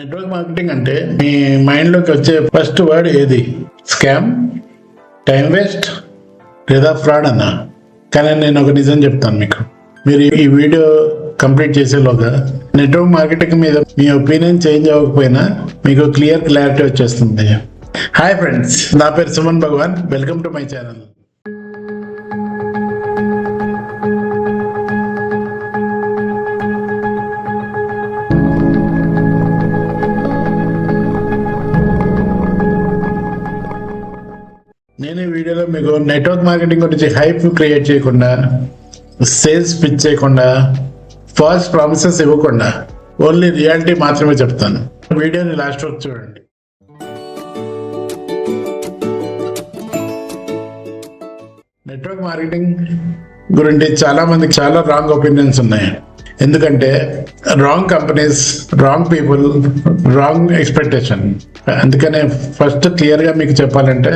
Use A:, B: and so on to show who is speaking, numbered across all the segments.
A: Network marketing అంటే మీ మైండ్లోకి వచ్చే ఫస్ట్ వర్డ్ ఏది? స్కామ్, టైం వేస్ట్ లేదా ఫ్రాడ్ అన్నా? కానీ నేను ఒక నిజం చెప్తాను మీకు. మీరు ఈ వీడియో కంప్లీట్ చేసేలోగా నెట్వర్క్ మార్కెటింగ్ మీద మీ ఒపీనియన్ చేంజ్ అవ్వకపోయినా మీకు క్లారిటీ వచ్చేస్తుంది. హాయ్ ఫ్రెండ్స్, నా పేరు Suman Bhagavan. Welcome to my channel. నేను ఈ వీడియోలో మీకు నెట్వర్క్ మార్కెటింగ్ గురించి హైప్ క్రియేట్ చేయకుండా, సేల్స్ పిచ్ చేయకుండా, ఫాల్స్ ప్రామిసెస్ ఇవ్వకుండా ఓన్లీ రియాలిటీ మాత్రమే చెప్తాను. వీడియోని లాస్ట్ వరకు చూడండి. నెట్వర్క్ మార్కెటింగ్ గురించి చాలా మందికి చాలా రాంగ్ ఒపీనియన్స్ ఉన్నాయి. ఎందుకంటే wrong companies, wrong people, wrong expectation. అందుకనే ఫస్ట్ క్లియర్గా మీకు చెప్పాలంటే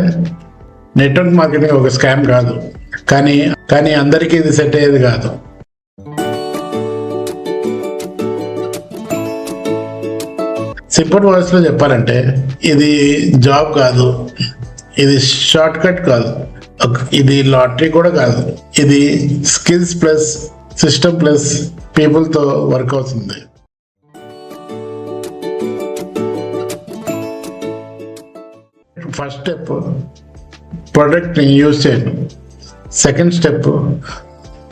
A: నెట్వర్క్ మార్కెటింగ్ ఒక స్కామ్ కాదు, కానీ అందరికీ ఇది సెట్ అయ్యేది కాదు. సింపుల్ వర్డ్స్ లో చెప్పాలంటే ఇది జాబ్ కాదు, ఇది షార్ట్ కట్ కాదు, ఇది లాటరీ కూడా కాదు. ఇది skills plus system plus people తో వర్క్ అవుతుంది. ఫస్ట్ స్టెప్ ప్రోడక్ట్ని యూజ్ చేయడం. సెకండ్ స్టెప్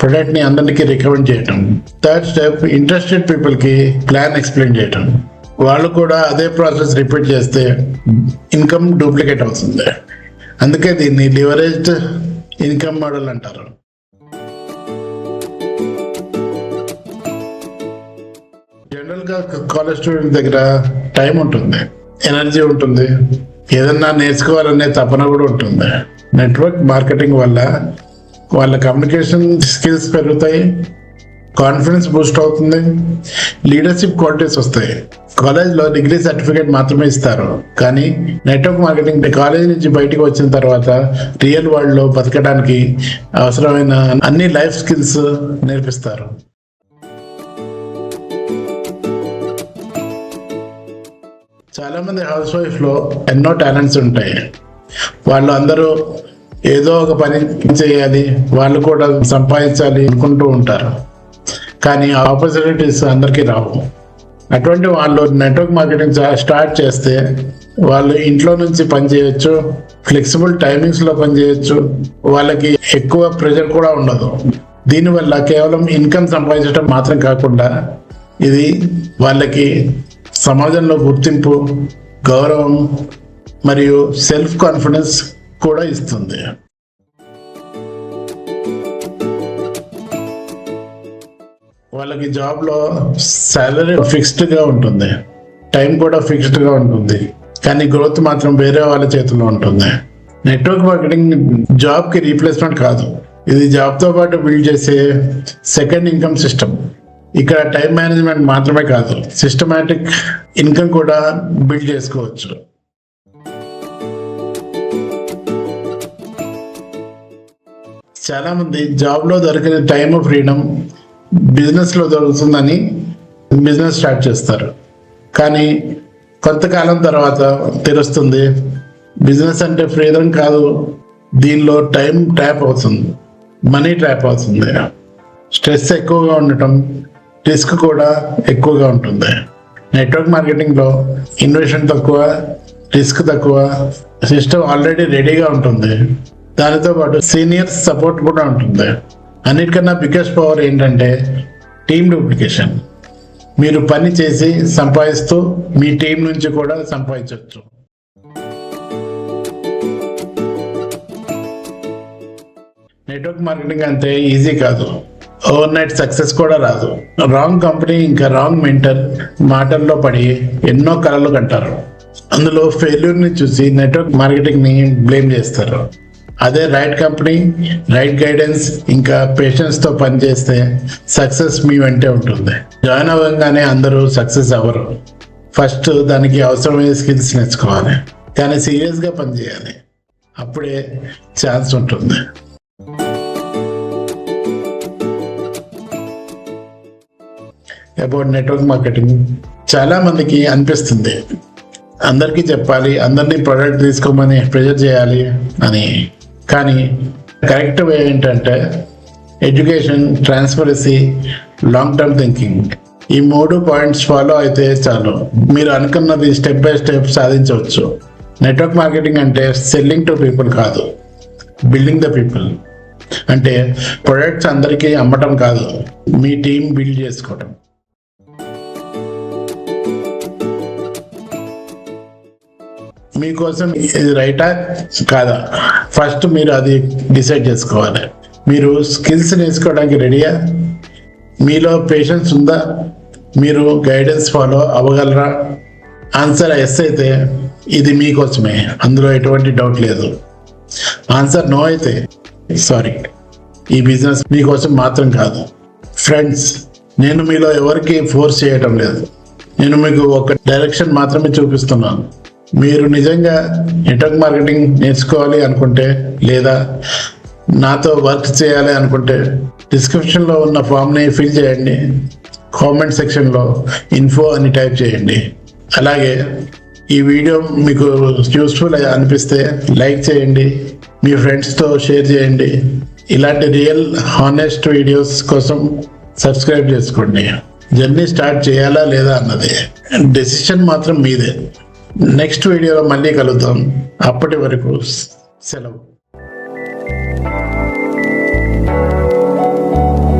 A: ప్రోడక్ట్ని అందరికీ రికమెండ్ చేయటం. థర్డ్ స్టెప్ ఇంట్రెస్టెడ్ పీపుల్కి ప్లాన్ ఎక్స్ప్లెయిన్ చేయటం. వాళ్ళు కూడా అదే ప్రాసెస్ రిపీట్ చేస్తే ఇన్కమ్ డూప్లికేట్ అవుతుంది. అందుకే దీన్ని లివరేజ్డ్ ఇన్కమ్ మోడల్ అంటారు. జనరల్గా కాలేజ్ స్టూడెంట్ దగ్గర టైం ఉంటుంది, ఎనర్జీ ఉంటుంది, ఏదన్నా నేర్చుకోవాలనే తపన కూడా ఉంటుంది. నెట్వర్క్ మార్కెటింగ్ వల్ల వాళ్ళ కమ్యూనికేషన్ స్కిల్స్ పెరుగుతాయి, కాన్ఫిడెన్స్ బూస్ట్ అవుతుంది, లీడర్షిప్ క్వాలిటీస్ వస్తాయి. కాలేజ్లో డిగ్రీ సర్టిఫికేట్ మాత్రమే ఇస్తారు, కానీ నెట్వర్క్ మార్కెటింగ్ కాలేజ్ నుంచి బయటకు వచ్చిన తర్వాత రియల్ వరల్డ్లో బతకడానికి అవసరమైన అన్ని లైఫ్ స్కిల్స్ నేర్పిస్తారు. చాలా మంది హౌస్ వైఫ్ లో ఎన్నో టాలెంట్స్ ఉంటాయి. వాళ్ళు అందరూ ఏదో ఒక పని చేయాలి, వాళ్ళు కూడా సంపాదించాలి అనుకుంటూ ఉంటారు, కానీ ఆపర్చునిటీస్ అందరికీ రావు. అటువంటి వాళ్ళు నెట్వర్క్ మార్కెటింగ్ స్టార్ట్ చేస్తే వాళ్ళు ఇంట్లో నుంచి పని చేయొచ్చు, ఫ్లెక్సిబుల్ టైమింగ్స్ లో పని చేయొచ్చు, వాళ్ళకి ఎక్కువ ప్రెషర్ కూడా ఉండదు. దీనివల్ల కేవలం ఇన్కమ్ సంపాదించడం మాత్రం కాకుండా ఇది వాళ్ళకి సమాజంలో గుర్తింపు, గౌరవం మరియు సెల్ఫ్ కాన్ఫిడెన్స్ కూడా ఇస్తుంది. వాళ్ళకి జాబ్లో శాలరీ ఫిక్స్డ్గా ఉంటుంది, టైం కూడా ఫిక్స్డ్గా ఉంటుంది, కానీ గ్రోత్ మాత్రం వేరే వాళ్ళ చేతిలో ఉంటుంది. నెట్వర్క్ మార్కెటింగ్ జాబ్కి రీప్లేస్మెంట్ కాదు, ఇది జాబ్తో పాటు బిల్డ్ చేసే సెకండ్ ఇన్కమ్ సిస్టమ్. ఇక్కడ టైం మేనేజ్మెంట్ మాత్రమే కాదు, సిస్టమాటిక్ ఇన్కమ్ కూడా బిల్డ్ చేసుకోవచ్చు. చాలా మంది జాబ్లో దొరికిన టైం ఫ్రీడమ్ బిజినెస్లో దొరుకుతుందని బిజినెస్ స్టార్ట్ చేస్తారు, కానీ కొంతకాలం తర్వాత తెలుస్తుంది బిజినెస్ అంటే ఫ్రీడమ్ కాదు, దీనిలో టైం ట్రాప్ అవుతుంది, మనీ ట్రాప్ అవుతుంది, స్ట్రెస్ ఎక్కువగా ఉండటం, రిస్క్ కూడా ఎక్కువగా ఉంటుంది. నెట్వర్క్ మార్కెటింగ్లో ఇన్వెస్ట్మెంట్ తక్కువ, రిస్క్ తక్కువ, సిస్టమ్ ఆల్రెడీ రెడీగా ఉంటుంది, దానితో పాటు సీనియర్స్ సపోర్ట్ కూడా ఉంటుంది. అన్నిటికన్నా బిగ్గెస్ట్ పవర్ ఏంటంటే టీమ్ డూప్లికేషన్. మీరు పని చేసి సంపాదిస్తూ మీ టీం నుంచి కూడా సంపాదించవచ్చు. నెట్వర్క్ మార్కెటింగ్ అంతే ఈజీ కాదు, ఓవర్ నైట్ సక్సెస్ కూడా రాదు. రాంగ్ కంపెనీ ఇంకా రాంగ్ మెంటర్ మాటల్లో పడి ఎన్నో కలలు కంటారు. అందులో ఫెయిల్యూర్ని చూసి నెట్వర్క్ మార్కెటింగ్ని బ్లేమ్ చేస్తారు. అదే రైట్ కంపెనీ, రైట్ గైడెన్స్ ఇంకా పేషెన్స్తో పనిచేస్తే సక్సెస్ మీ వెంటే ఉంటుంది. జాయిన్ అవ్వగానే అందరూ సక్సెస్ అవ్వరు. ఫస్ట్ దానికి అవసరమైన స్కిల్స్ నేర్చుకోవాలి, కానీ సీరియస్గా పనిచేయాలి, అప్పుడే ఛాన్స్ ఉంటుంది. About network marketing, చాలా మందికి అనిపిస్తుంది అందరికీ చెప్పాలి, అందరినీ ప్రొడక్ట్ తీసుకోమని ప్రెజర్ చేయాలి అని. కానీ కరెక్ట్ వే ఏంటంటే education, transparency, long term thinking. ఈ 3 పాయింట్స్ ఫాలో అయితే చాలు, మీరు అనుకున్నది స్టెప్ బై స్టెప్ సాధించవచ్చు. నెట్వర్క్ మార్కెటింగ్ అంటే సెల్లింగ్ టు పీపుల్ కాదు, బిల్డింగ్ ద పీపుల్. అంటే ప్రొడక్ట్స్ అందరికీ అమ్మటం కాదు, మీ టీం బిల్డ్ చేసుకోవటం. మీకోసం ఇది రైటా కాదా, ఫస్ట్ మీరు అది డిసైడ్ చేసుకోవాలి. మీరు స్కిల్స్ నేర్చుకోవడానికి రెడీయా? మీలో పేషెన్స్ ఉందా? మీరు గైడెన్స్ ఫాలో అవ్వగలరా? ఆన్సర్ ఎస్ అయితే ఇది మీకోసమే, అందులో ఎటువంటి డౌట్ లేదు. ఆన్సర్ నో అయితే సారీ, ఈ బిజినెస్ మీకోసం మాత్రం కాదు. ఫ్రెండ్స్, నేను మీలో ఎవరికి ఫోర్స్ చేయటం లేదు, నేను మీకు ఒక డైరెక్షన్ మాత్రమే చూపిస్తున్నాను. మీరు నిజంగా నెట్వర్క్ మార్కెటింగ్ నేర్చుకోవాలి అనుకుంటే, లేదా నాతో వర్క్ చేయాలి అనుకుంటే డిస్క్రిప్షన్లో ఉన్న ఫామ్ని ఫిల్ చేయండి, కామెంట్ సెక్షన్లో ఇన్ఫో అని టైప్ చేయండి. అలాగే ఈ వీడియో మీకు యూస్ఫుల్ అనిపిస్తే లైక్ చేయండి, మీ ఫ్రెండ్స్తో షేర్ చేయండి. ఇలాంటి రియల్ హానెస్ట్ వీడియోస్ కోసం సబ్స్క్రైబ్ చేసుకోండి. జర్నీ స్టార్ట్ చేయాలా లేదా అన్నది డెసిషన్ మాత్రం మీదే. నెక్స్ట్ వీడియోలో మళ్ళీ కలుద్దాం. అప్పటి వరకు సెలవు.